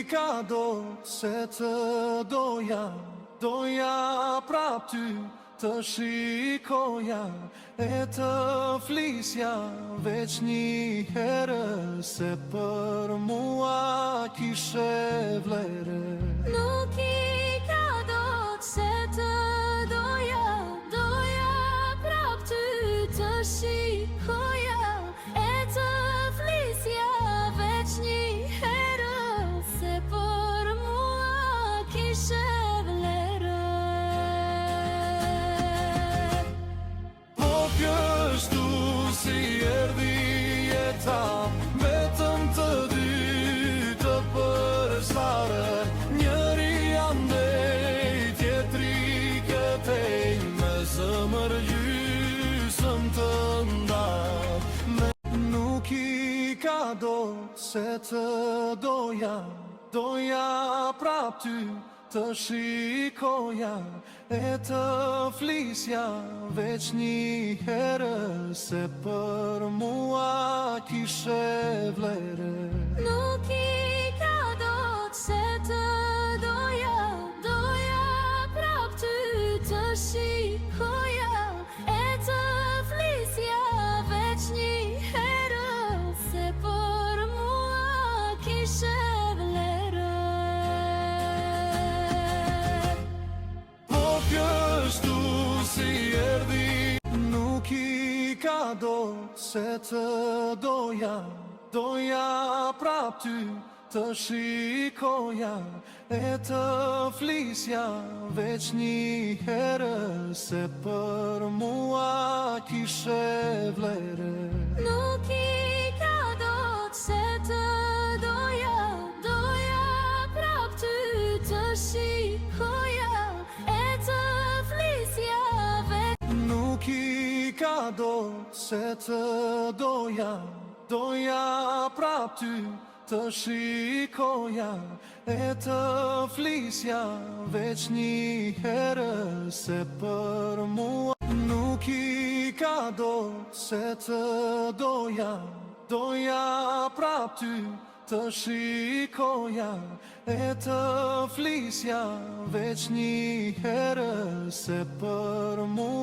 ka do se të doja prap ty të shikoja e të flisja veç një herë se për mua kishe vlerë. Nuk I ka do se të doja prap ty të shikoja e të flisja veç një herë se për mua kishe vlerë. Po kështu si erdhi jeta, vetëm të dy të përstare, njëri andej, tjetri këtej, me zëmër gjysëm të ndarë. Nuk I ka do se të doja prap ty të shikoja e të flisja veç një herë se për mua kishe vlerë. Nuk I ka do se të doja prap ty të shikoja e të flisja veç një herë se për mua kishe vlerë. Po kështu si erdhi, nuk I ka do se të doja prap ty të shikoja e të flisja veç një herë se për mua kishe vlerë. Nuk I ka do se të doja prap ty të shikoja e të flisja veç. Nuk I ka do se të doja prap ty të shikoja e të flisja veç një herë se për mua. Nuk I ka do se të doja prap ty të shikoja e të flisja veç një herë se për mua.